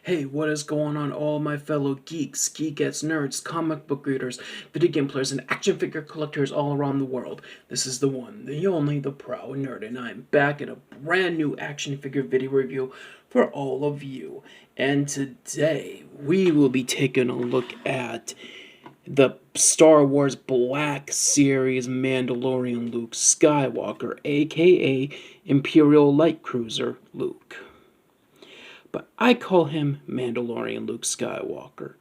Hey, what is going on, all my fellow geeks, geekettes, nerds, comic book readers, video game players, and action figure collectors all around the world? This is the one, the only, the proud nerd, and I'm back in a brand new action figure video review for all of you. And today, we will be taking a look at the Star Wars Black Series Mandalorian Luke Skywalker, aka Imperial Light Cruiser Luke, but I call him Mandalorian Luke Skywalker.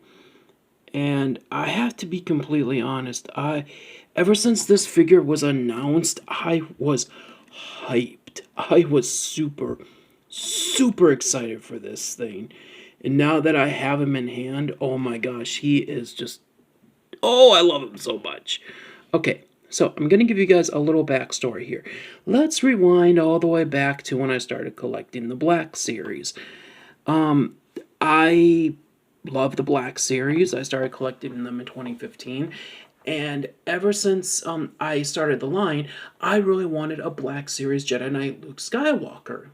And I have to be completely honest, ever since this figure was announced, I was hyped. I was super excited for this thing. And now that I have him in hand, oh my gosh, he is just, oh, I love him so much. Okay, so I'm going to give you guys a little backstory here. Let's rewind all the way back to when I started collecting the Black Series. I love the Black Series. I started collecting them in 2015. And ever since I started the line, I really wanted a Black Series Jedi Knight Luke Skywalker.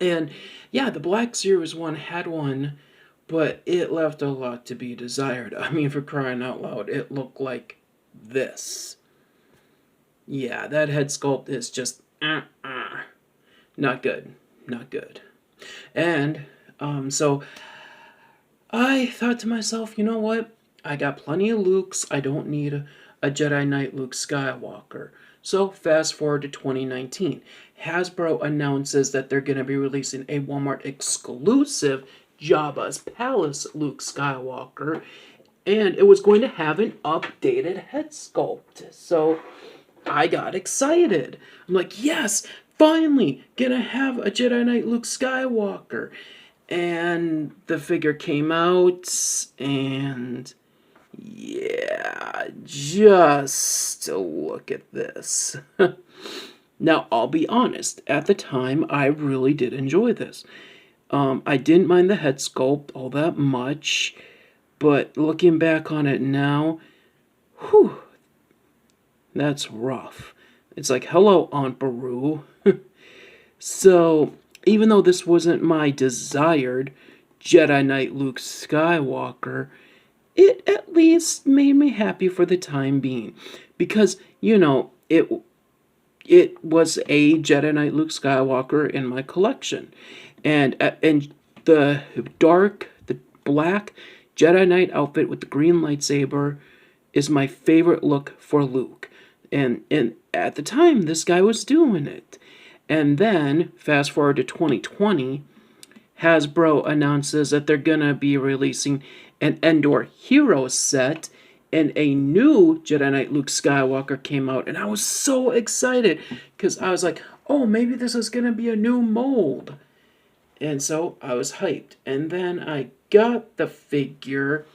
And yeah, the Black Series one had one, but it left a lot to be desired. I mean, for crying out loud, it looked like this. Yeah, that head sculpt is just not good. Not good. And so I thought to myself, you know what? I got plenty of Lukes. I don't need a Jedi Knight Luke Skywalker. So fast forward to 2019. Hasbro announces that they're going to be releasing a Walmart exclusive Jabba's Palace Luke Skywalker. And it was going to have an updated head sculpt. So I got excited. I'm like, yes, finally gonna have a Jedi Knight Luke Skywalker. And the figure came out, and yeah, just look at this. Now, I'll be honest, at the time, I really did enjoy this. I didn't mind the head sculpt all that much, but looking back on it now, whew, that's rough. It's like, hello, Aunt Beru. So, even though this wasn't my desired Jedi Knight Luke Skywalker, it at least made me happy for the time being. Because, you know, it was a Jedi Knight Luke Skywalker in my collection. And the black Jedi Knight outfit with the green lightsaber is my favorite look for Luke. And at the time, this guy was doing it. And then, fast forward to 2020, Hasbro announces that they're going to be releasing an Endor Hero set, and a new Jedi Knight Luke Skywalker came out. And I was so excited, because I was like, oh, maybe this is going to be a new mold. And so I was hyped. And then I got the figure,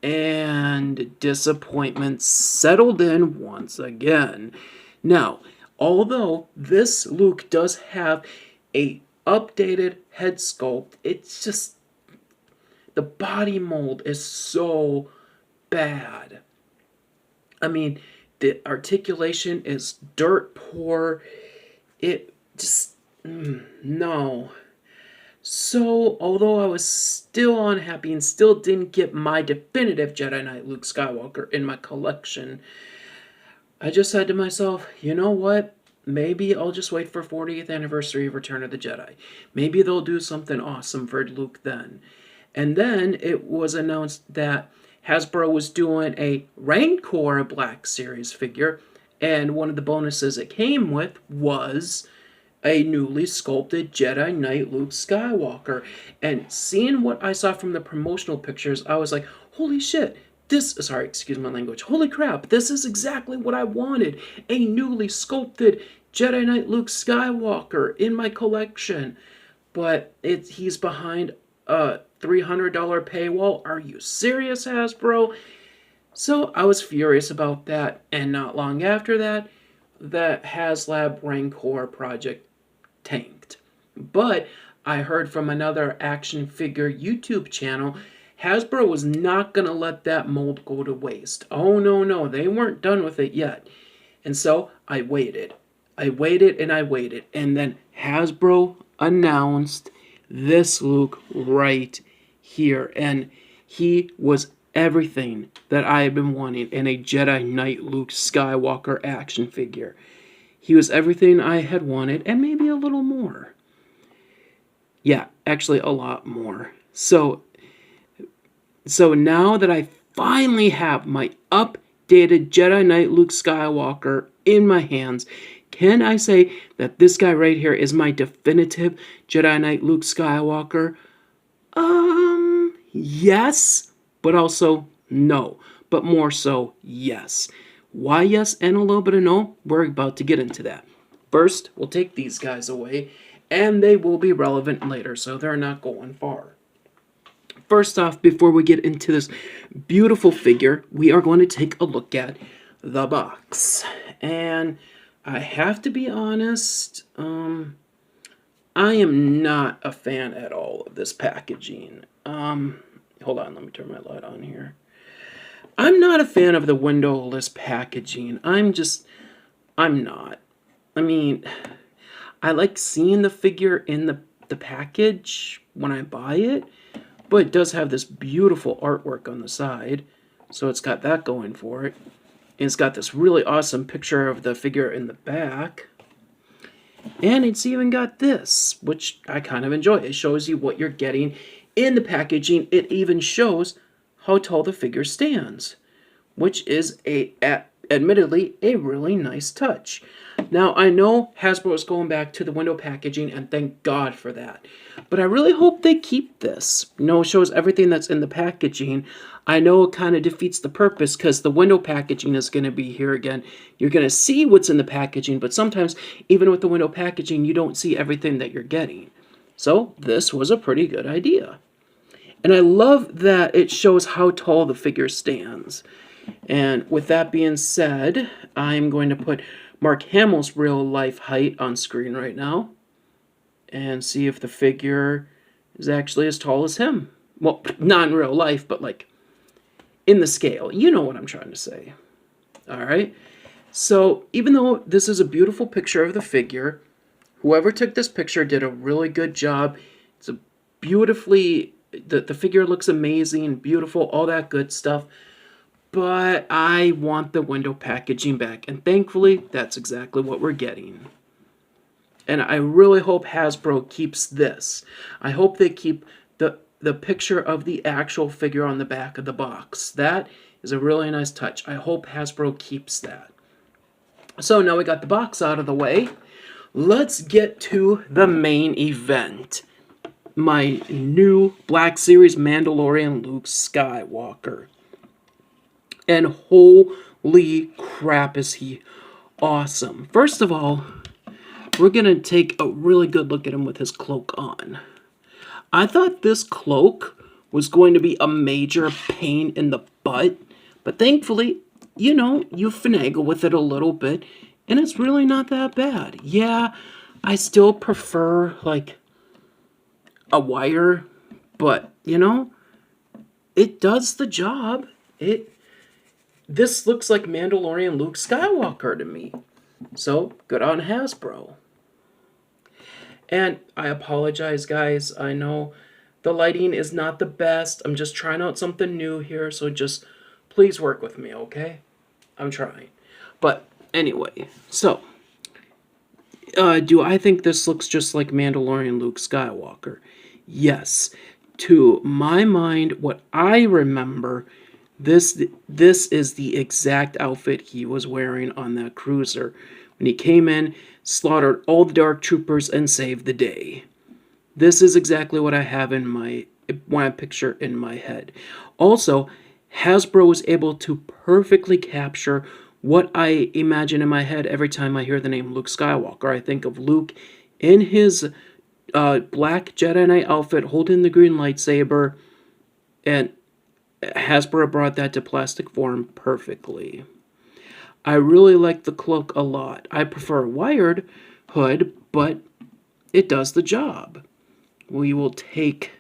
and disappointment settled in once again. Now, although this Luke does have a updated head sculpt, it's just the body mold is so bad. I mean, the articulation is dirt poor. It just no. So, although I was still unhappy and still didn't get my definitive Jedi Knight Luke Skywalker in my collection, I just said to myself, you know what? Maybe I'll just wait for 40th anniversary of Return of the Jedi. Maybe they'll do something awesome for Luke then. And then it was announced that Hasbro was doing a Rancor Black Series figure, and one of the bonuses it came with was a newly sculpted Jedi Knight Luke Skywalker. And seeing what I saw from the promotional pictures, I was like, holy shit, sorry, excuse my language, holy crap, this is exactly what I wanted. A newly sculpted Jedi Knight Luke Skywalker in my collection. But he's behind a $300 paywall. Are you serious, Hasbro? So I was furious about that, and not long after that, the HasLab Rancor project tanked. But I heard from another action figure YouTube channel, Hasbro was not going to let that mold go to waste. Oh, no, they weren't done with it yet. And so I waited. I waited, and then Hasbro announced this Luke right here. And he was everything that I had been wanting in a Jedi Knight Luke Skywalker action figure. He was everything I had wanted, and maybe a little more. Yeah, actually a lot more. So now that I finally have my updated Jedi Knight Luke Skywalker in my hands, can I say that this guy right here is my definitive Jedi Knight Luke Skywalker? Yes, but also no. But more so, yes. Why yes and a little bit of no? We're about to get into that. First, we'll take these guys away, and they will be relevant later, so they're not going far. First off, before we get into this beautiful figure, we are going to take a look at the box. And I have to be honest, I am not a fan at all of this packaging. Hold on, let me turn my light on here. I'm not a fan of the windowless packaging. I'm not. I mean, I like seeing the figure in the package when I buy it, but it does have this beautiful artwork on the side, so it's got that going for it. And it's got this really awesome picture of the figure in the back. And it's even got this, which I kind of enjoy. It shows you what you're getting in the packaging. It even shows how tall the figure stands, which is admittedly a really nice touch. Now, I know Hasbro is going back to the window packaging, and thank God for that. But I really hope they keep this. It shows everything that's in the packaging. I know it kind of defeats the purpose because the window packaging is going to be here again. You're going to see what's in the packaging, but sometimes, even with the window packaging, you don't see everything that you're getting. So, this was a pretty good idea. And I love that it shows how tall the figure stands. And with that being said, I'm going to put Mark Hamill's real life height on screen right now and see if the figure is actually as tall as him. Well, not in real life, but like in the scale. You know what I'm trying to say. All right. So even though this is a beautiful picture of the figure, whoever took this picture did a really good job. It's a beautifully, the figure looks amazing, beautiful, all that good stuff. But I want the window packaging back, and thankfully, that's exactly what we're getting. And I really hope Hasbro keeps this. I hope they keep the picture of the actual figure on the back of the box. That is a really nice touch. I hope Hasbro keeps that. So now we got the box out of the way. Let's get to the main event. My new Black Series Mandalorian Luke Skywalker. And holy crap, is he awesome. First of all, we're going to take a really good look at him with his cloak on. I thought this cloak was going to be a major pain in the butt, but thankfully, you finagle with it a little bit, and it's really not that bad. Yeah, I still prefer, like, a wire, but, it does the job. This looks like Mandalorian Luke Skywalker to me. So, good on Hasbro. And I apologize, guys. I know the lighting is not the best. I'm just trying out something new here, so just please work with me, okay? I'm trying. But anyway, so, do I think this looks just like Mandalorian Luke Skywalker? Yes. To my mind, what I remember, this is the exact outfit he was wearing on that cruiser when he came in, slaughtered all the Dark Troopers, and saved the day. This is exactly what I have in my picture in my head. Also, Hasbro was able to perfectly capture what I imagine in my head every time I hear the name Luke Skywalker. I think of Luke in his black Jedi Knight outfit holding the green lightsaber, and Hasbro brought that to plastic form perfectly. I really like the cloak a lot. I prefer a wired hood, but it does the job. We will take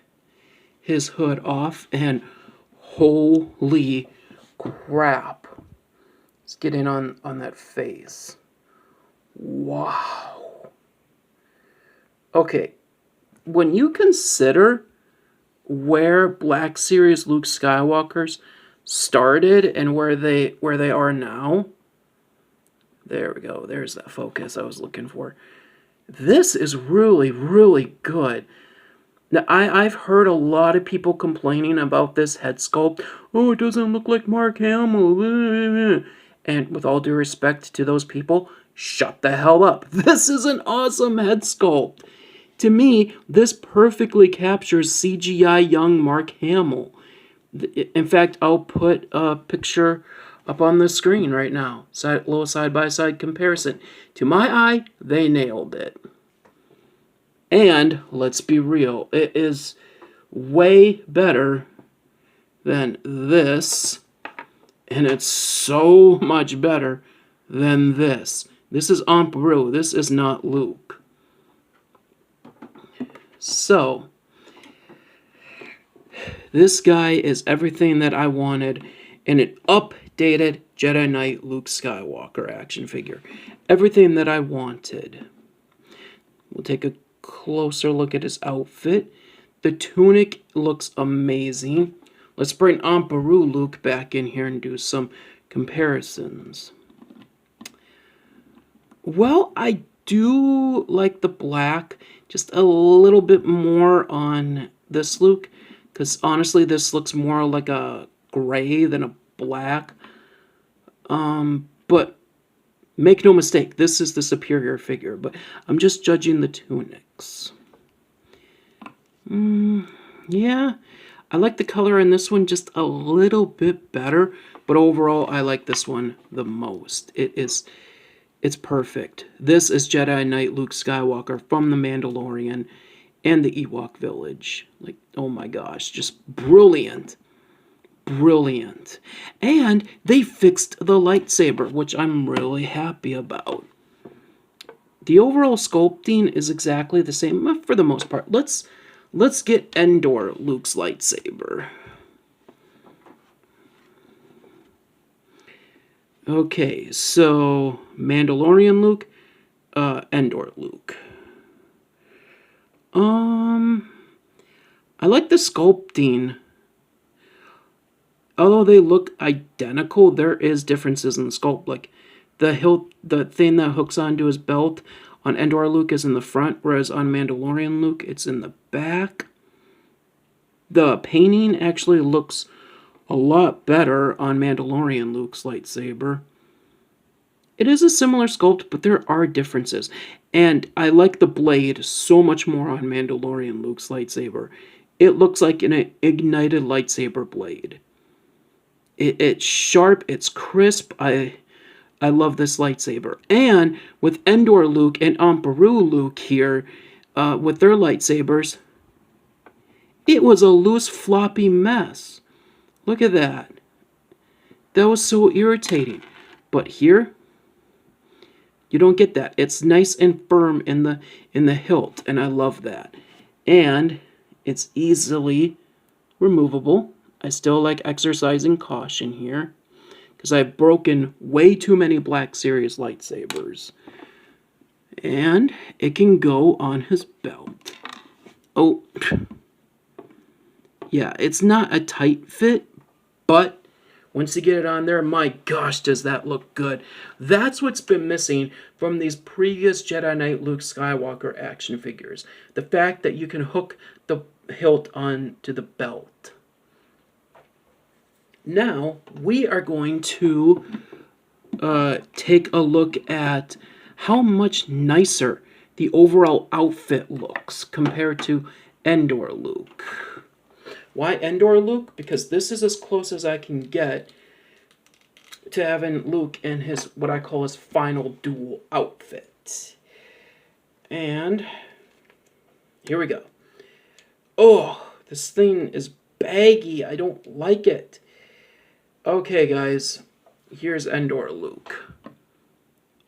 his hood off, and holy crap. Let's get in on that face. Wow. Okay, when you consider where Black Series Luke Skywalker's started and where they are now, there we go. There's that focus I was looking for. This is really, really good. Now, I've heard a lot of people complaining about this head sculpt. Oh, it doesn't look like Mark Hamill. And with all due respect to those people, shut the hell up. This is an awesome head sculpt. To me, this perfectly captures CGI young Mark Hamill. In fact, I'll put a picture up on the screen right now. Little side-by-side comparison. To my eye, they nailed it. And, let's be real, it is way better than this. And it's so much better than this. This is Aunt Beru. This is not Luke. So, this guy is everything that I wanted in an updated Jedi Knight Luke Skywalker action figure. Everything that I wanted. We'll take a closer look at his outfit. The tunic looks amazing. Let's bring Aunt Beru Luke back in here and do some comparisons. Well, I do like the black just a little bit more on this Luke, because honestly this looks more like a gray than a black. But make no mistake, this is the superior figure, but I'm just judging the tunics. Yeah, I like the color in this one just a little bit better, but overall I like this one the most. It's perfect. This is Jedi Knight Luke Skywalker from The Mandalorian and the Ewok Village. Like, oh my gosh, just brilliant. Brilliant. And they fixed the lightsaber, which I'm really happy about. The overall sculpting is exactly the same for the most part. Let's get Endor Luke's lightsaber. Okay, so Mandalorian Luke, Endor Luke. I like the sculpting. Although they look identical, there is differences in the sculpt. Like the hilt, the thing that hooks onto his belt on Endor Luke is in the front, whereas on Mandalorian Luke, it's in the back. The painting actually looks a lot better on Mandalorian Luke's lightsaber. It is a similar sculpt, but there are differences. And I like the blade so much more on Mandalorian Luke's lightsaber. It looks like an ignited lightsaber blade. It's sharp, it's crisp. I love this lightsaber. And with Endor Luke and Aunt Beru Luke here, with their lightsabers, it was a loose, floppy mess. Look at that. That was so irritating. But here, you don't get that. It's nice and firm in the hilt, and I love that. And it's easily removable. I still like exercising caution here, because I've broken way too many Black Series lightsabers. And it can go on his belt. Oh, yeah, it's not a tight fit, but once you get it on there, my gosh, does that look good. That's what's been missing from these previous Jedi Knight Luke Skywalker action figures. The fact that you can hook the hilt onto the belt. Now, we are going to take a look at how much nicer the overall outfit looks compared to Endor Luke. Why Endor Luke? Because this is as close as I can get to having Luke in his, what I call his final dual outfit. And here we go. Oh, this thing is baggy. I don't like it. Okay, guys, here's Endor Luke.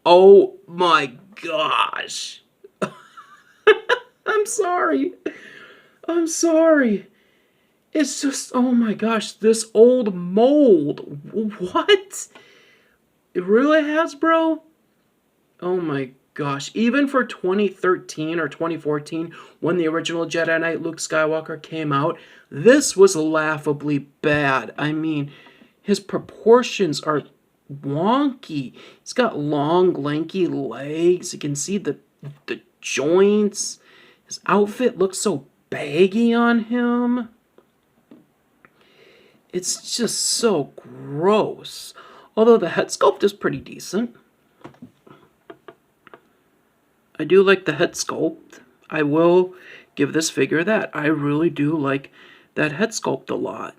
Oh my gosh. I'm sorry. I'm sorry. It's just, oh my gosh, this old mold. What? It really has, bro? Oh my gosh, even for 2013 or 2014, when the original Jedi Knight Luke Skywalker came out, this was laughably bad. I mean, his proportions are wonky. He's got long, lanky legs. You can see the joints. His outfit looks so baggy on him. It's just so gross. Although the head sculpt is pretty decent. I do like the head sculpt. I will give this figure that. I really do like that head sculpt a lot.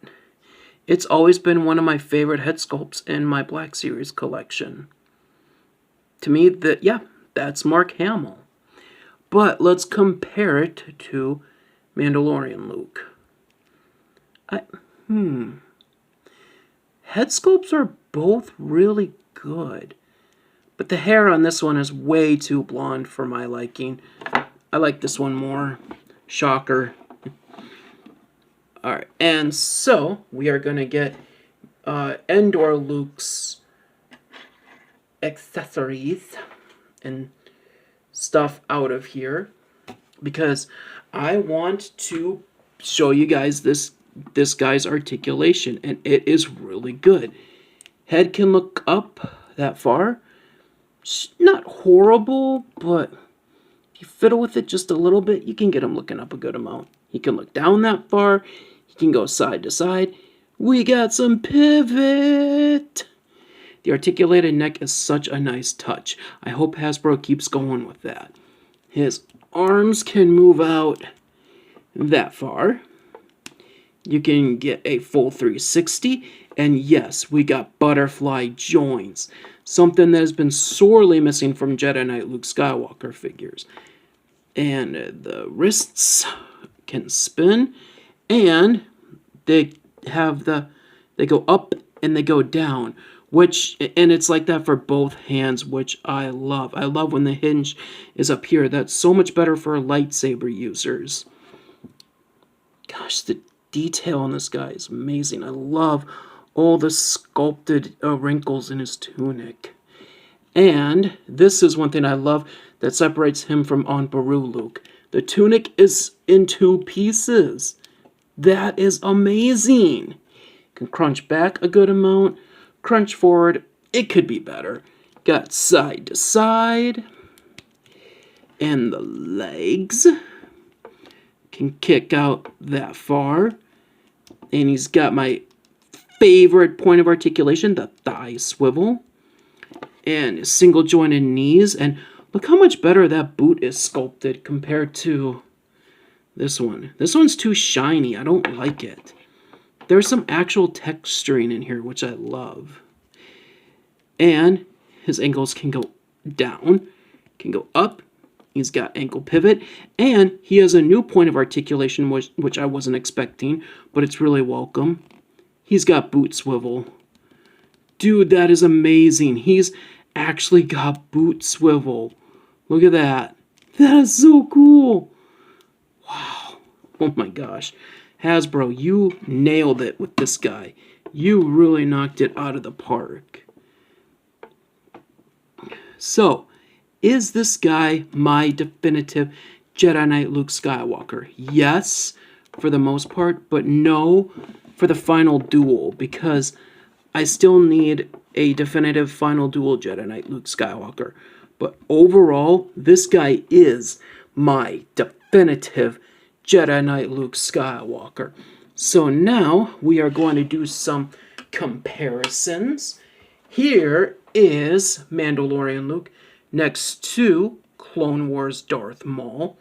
It's always been one of my favorite head sculpts in my Black Series collection. To me, that's Mark Hamill. But let's compare it to Mandalorian Luke. Head sculpts are both really good. But the hair on this one is way too blonde for my liking. I like this one more. Shocker. Alright, and so we are going to get Endor Luke's accessories and stuff out of here, because I want to show you guys this guy's articulation, and it is really good. Head can look up that far. Not horrible, but if you fiddle with it just a little bit, you can get him looking up a good amount. He can look down that far. He can go side to side. We got some pivot. The articulated neck is such a nice touch. I hope Hasbro keeps going with that. His arms can move out that far. You can get a full 360. And yes, we got butterfly joints. Something that has been sorely missing from Jedi Knight Luke Skywalker figures. And the wrists can spin. And they go up and they go down. And it's like that for both hands, which I love. I love when the hinge is up here. That's so much better for lightsaber users. Gosh, the detail on this guy is amazing. I love all the sculpted wrinkles in his tunic. And this is one thing I love that separates him from On Baru Luke. The tunic is in 2 pieces. That is amazing. Can crunch back a good amount, crunch forward. It could be better. Got side to side. And the legs can kick out that far. And he's got my favorite point of articulation, the thigh swivel. And single jointed knees. And look how much better that boot is sculpted compared to this one. This one's too shiny. I don't like it. There's some actual texturing in here, which I love. And his ankles can go down, can go up. He's got ankle pivot. And he has a new point of articulation, which I wasn't expecting, but it's really welcome. He's got boot swivel. Dude, that is amazing. He's actually got boot swivel. Look at that. That is so cool. Wow. Oh my gosh. Hasbro, you nailed it with this guy. You really knocked it out of the park. So, is this guy my definitive Jedi Knight Luke Skywalker? Yes, for the most part, but no for the final duel, because I still need a definitive final duel Jedi Knight Luke Skywalker. But overall, this guy is my definitive Jedi Knight Luke Skywalker. So now we are going to do some comparisons. Here is Mandalorian Luke next to Clone Wars Darth Maul,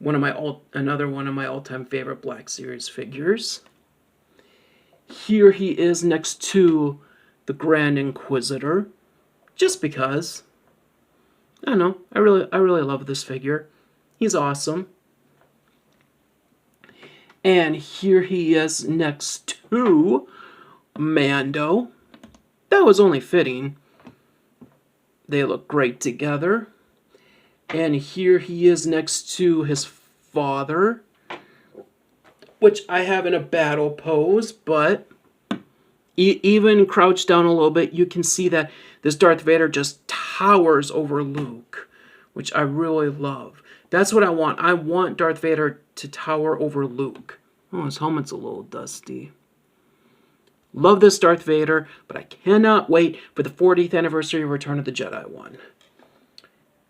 another one of my all-time favorite Black Series figures. Here he is next to the Grand Inquisitor, just because. I don't know. I really love this figure. He's awesome. And here he is next to Mando. That was only fitting. They look great together. And here he is next to his father, which I have in a battle pose, but even crouched down a little bit, you can see that this Darth Vader just towers over Luke, which I really love. That's what I want. I want Darth Vader to tower over Luke. Oh, his helmet's a little dusty. Love this Darth Vader, but I cannot wait for the 40th anniversary of Return of the Jedi one.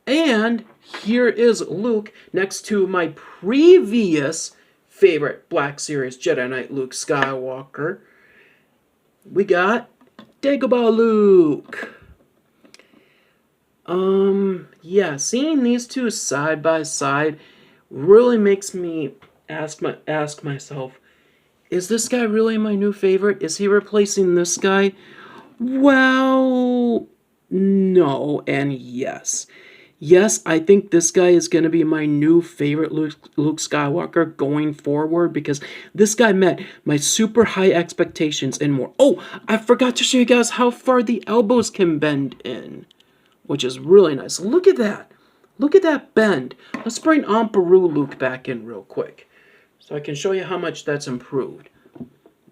And here is Luke next to my previous favorite Black Series Jedi Knight Luke Skywalker. We got Dagobah Luke. Yeah, seeing these two side by side really makes me ask myself, is this guy really my new favorite? Is he replacing this guy? Well, no and yes. Yes, I think this guy is going to be my new favorite Luke Skywalker going forward because this guy met my super high expectations and more. Oh, I forgot to show you guys how far the elbows can bend in, which is really nice. Look at that. Look at that bend. Let's bring Emperor Luke back in real quick so I can show you how much that's improved.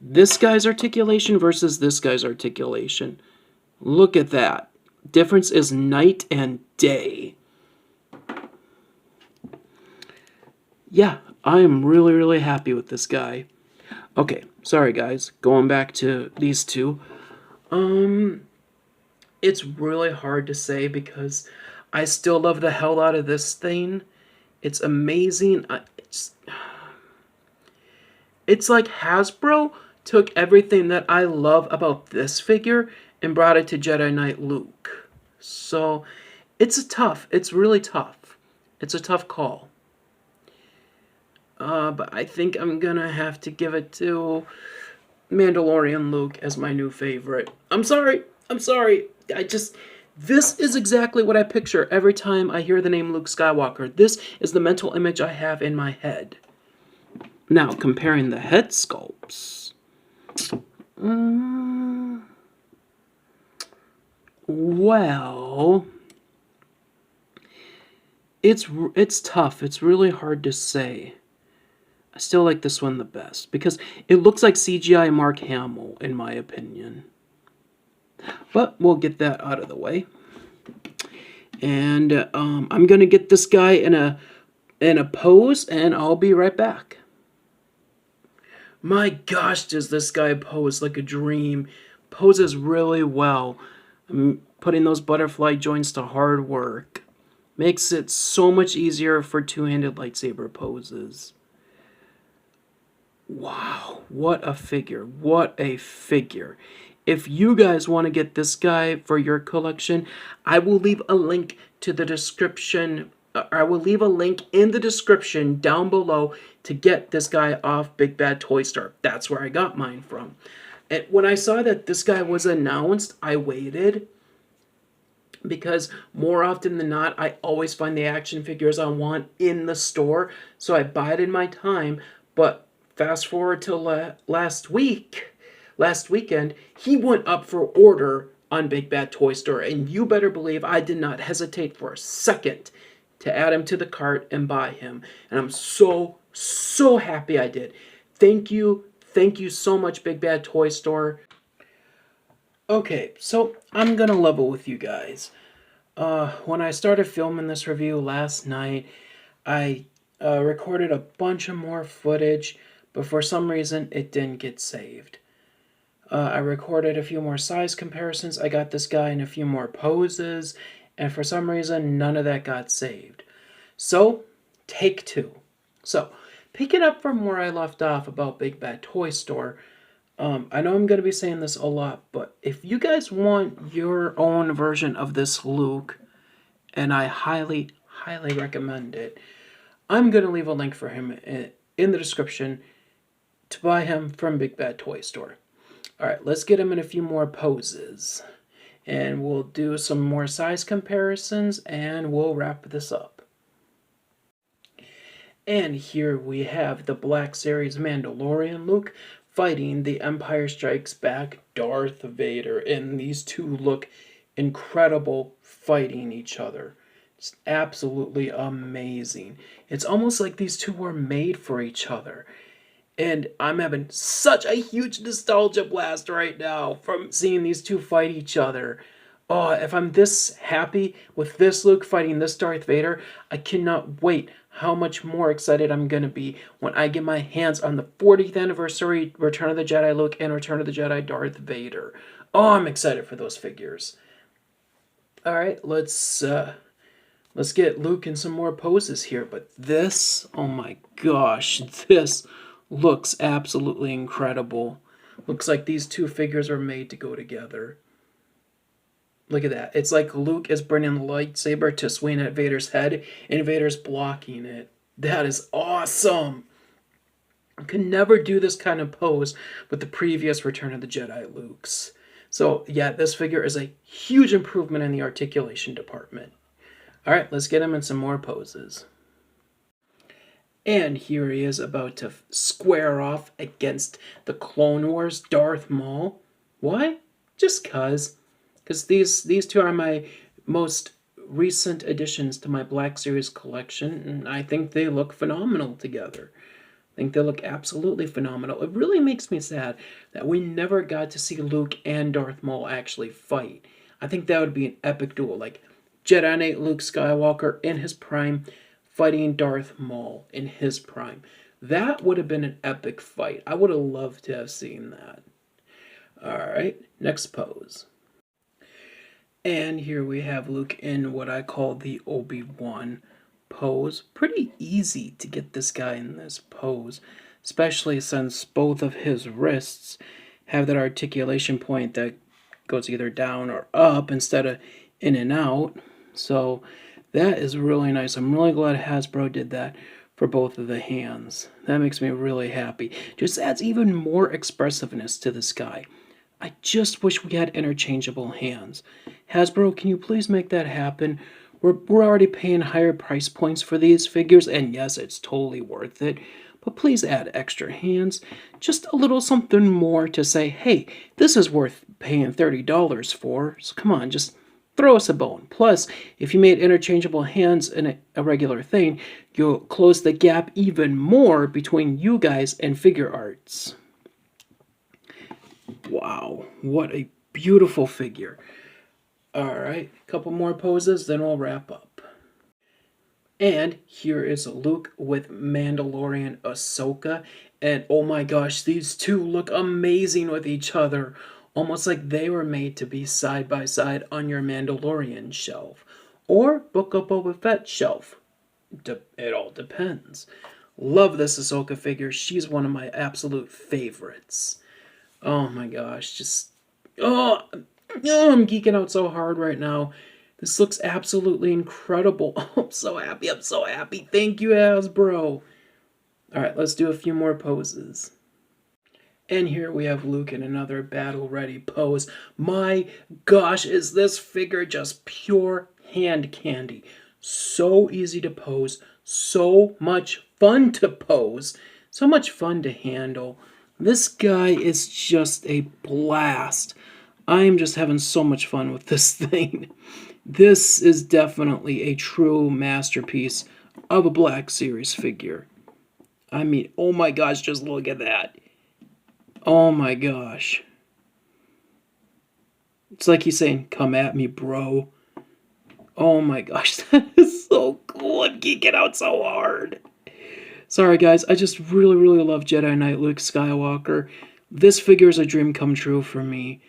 This guy's articulation versus this guy's articulation. Look at that. Difference is night and day. Yeah, I am really, really happy with this guy. Okay, sorry guys. Going back to these two. It's really hard to say because I still love the hell out of this thing. It's amazing. It's like Hasbro took everything that I love about this figure and brought it to Jedi Knight Luke. So it's really tough. It's a tough call. But I think I'm gonna have to give it to Mandalorian Luke as my new favorite. I'm sorry. This is exactly what I picture every time I hear the name Luke Skywalker. This is the mental image I have in my head. Now, comparing the head sculpts. Well, it's tough. It's really hard to say. I still like this one the best because it looks like CGI Mark Hamill, in my opinion. But we'll get that out of the way. And I'm going to get this guy in a pose, and I'll be right back. My gosh, does this guy pose like a dream. Poses really well. Putting those butterfly joints to hard work. Makes it so much easier for two-handed lightsaber poses. Wow, what a figure. What a figure. If you guys want to get this guy for your collection, I will leave a link to the description. I will leave a link in the description down below to get this guy off Big Bad Toy Store. That's where I got mine from. And when I saw that this guy was announced, I waited. Because more often than not, I always find the action figures I want in the store. So I bided my time. But fast forward to last weekend, he went up for order on Big Bad Toy Store. And you better believe I did not hesitate for a second to add him to the cart and buy him. And I'm so happy I did. Thank you so much, Big Bad Toy Store. Okay, so I'm gonna level with you guys. When I started filming this review last night, I recorded a bunch of more footage, but for some reason it didn't get saved. I recorded a few more size comparisons. I got this guy in a few more poses, and for some reason none of that got saved. So, take two. So, picking up from where I left off about Big Bad Toy Store, I know I'm going to be saying this a lot, but if you guys want your own version of this Luke, and I highly recommend it, I'm going to leave a link for him in the description to buy him from Big Bad Toy Store. Alright, let's get him in a few more poses, and we'll do some more size comparisons, and we'll wrap this up. And here we have the Black Series Mandalorian Luke fighting the Empire Strikes Back Darth Vader, and these two look incredible fighting each other. It's absolutely amazing. It's almost like these two were made for each other. And I'm having such a huge nostalgia blast right now from seeing these two fight each other. Oh, if I'm this happy with this Luke fighting this Darth Vader, I cannot wait how much more excited I'm going to be when I get my hands on the 40th anniversary Return of the Jedi Luke and Return of the Jedi Darth Vader. Oh, I'm excited for those figures. All right, let's get Luke in some more poses here, but this, oh my gosh, this looks absolutely incredible. Looks like these two figures are made to go together. Look at that. It's like Luke is bringing the lightsaber to swing at Vader's head, and Vader's blocking it. That is awesome. I could never do this kind of pose with the previous Return of the Jedi Lukes. So, yeah, this figure is a huge improvement in the articulation department. All right, let's get him in some more poses. And here he is about to square off against the Clone Wars Darth Maul. Why? Just cuz. Because these two are my most recent additions to my Black Series collection, and I think they look phenomenal together. I think they look absolutely phenomenal. It really makes me sad that we never got to see Luke and Darth Maul actually fight. I think that would be an epic duel, like Jedi Knight Luke Skywalker in his prime fighting Darth Maul in his prime. That would have been an epic fight. I would have loved to have seen that. Alright, next pose. And here we have Luke in what I call the Obi-Wan pose. Pretty easy to get this guy in this pose, especially since both of his wrists have that articulation point that goes either down or up instead of in and out. So that is really nice. I'm really glad Hasbro did that for both of the hands. That makes me really happy. Just adds even more expressiveness to this guy. I just wish we had interchangeable hands. Hasbro, can you please make that happen? We're already paying higher price points for these figures, and yes, it's totally worth it. But please add extra hands. Just a little something more to say, hey, this is worth paying $30 for. So come on, just throw us a bone. Plus, if you made interchangeable hands in a regular thing, you'll close the gap even more between you guys and figure arts. Wow, what a beautiful figure. Alright, a couple more poses, then we'll wrap up. And here is Luke with Mandalorian Ahsoka. And oh my gosh, these two look amazing with each other. Almost like they were made to be side by side on your Mandalorian shelf. Or Book of Boba Fett shelf. It all depends. Love this Ahsoka figure. She's one of my absolute favorites. Oh my gosh, just... Oh, I'm geeking out so hard right now. This looks absolutely incredible. Oh, I'm so happy. I'm so happy. Thank you, Hasbro. Alright, let's do a few more poses. And here we have Luke in another battle-ready pose. My gosh, is this figure just pure hand candy. So easy to pose. So much fun to pose. So much fun to handle. This guy is just a blast. I'm just having so much fun with this thing. This is definitely a true masterpiece of a Black Series figure. I mean, oh my gosh, just look at that. Oh my gosh. It's like he's saying, come at me, bro. Oh my gosh, that is so cool. I'm geeking out so hard. Sorry guys, I just really love Jedi Knight Luke Skywalker. This figure is a dream come true for me.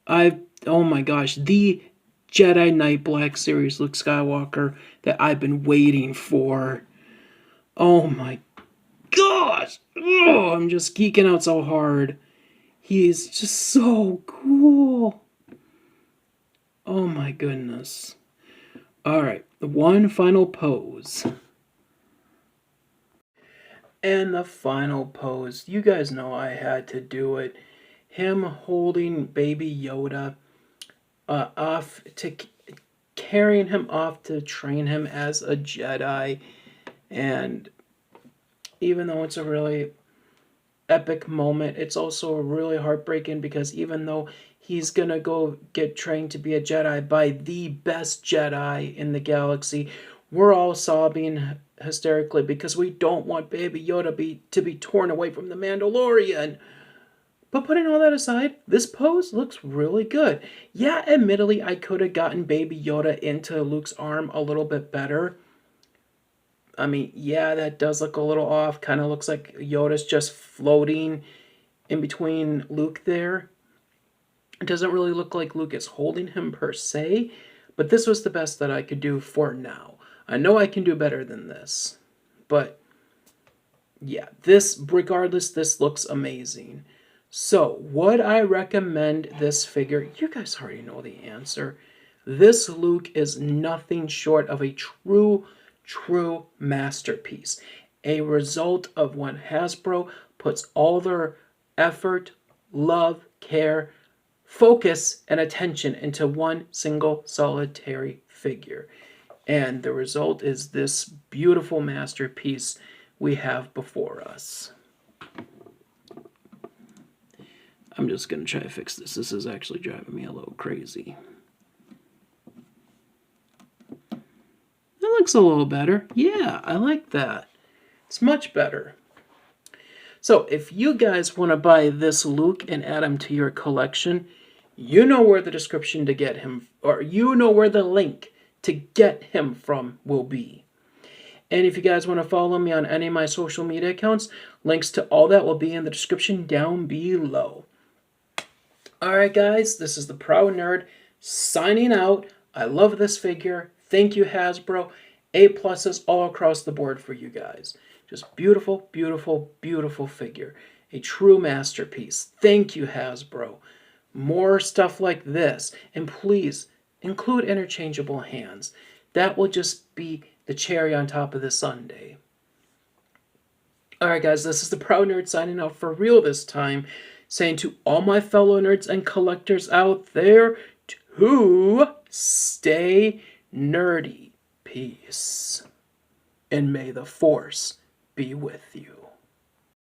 Oh my gosh, the Jedi Knight Black Series Luke Skywalker that I've been waiting for. Oh my gosh! Oh, I'm just geeking out so hard. He is just so cool. Oh my goodness. Alright, the one final pose. And the final pose. You guys know I had to do it. Him holding Baby Yoda off to... carrying him off to train him as a Jedi. And even though it's a really epic moment, it's also really heartbreaking because even though he's gonna go get trained to be a Jedi by the best Jedi in the galaxy, we're all sobbing hysterically because we don't want Baby Yoda to be torn away from the Mandalorian. But putting all that aside, this pose looks really good. Yeah, admittedly, I could have gotten Baby Yoda into Luke's arm a little bit better. I mean, yeah, that does look a little off. Kind of looks like Yoda's just floating in between Luke there. It doesn't really look like Luke is holding him per se, but this was the best that I could do for now. I know I can do better than this, but yeah, regardless, this looks amazing. So, would I recommend this figure? You guys already know the answer. This Luke is nothing short of a true masterpiece. A result of when Hasbro puts all their effort, love, care, focus, and attention into one single solitary figure. And the result is this beautiful masterpiece we have before us. I'm just going to try to fix this. This is actually driving me a little crazy. That looks a little better. Yeah, I like that. It's much better. So if you guys want to buy this Luke and add him to your collection, you know where the description to get him, or you know where the link to get him from will be. And if you guys want to follow me on any of my social media accounts, links to all that will be in the description down below. Alright guys, this is the Proud Nerd signing out. I love this figure. Thank you, Hasbro. A+ all across the board for you guys. Just beautiful, beautiful, beautiful figure. A true masterpiece. Thank you, Hasbro. More stuff like this. And please, include interchangeable hands. That will just be the cherry on top of the sundae. Alright guys, this is the Proud Nerd signing out for real this time. Saying to all my fellow nerds and collectors out there to stay nerdy. Peace. And may the Force be with you.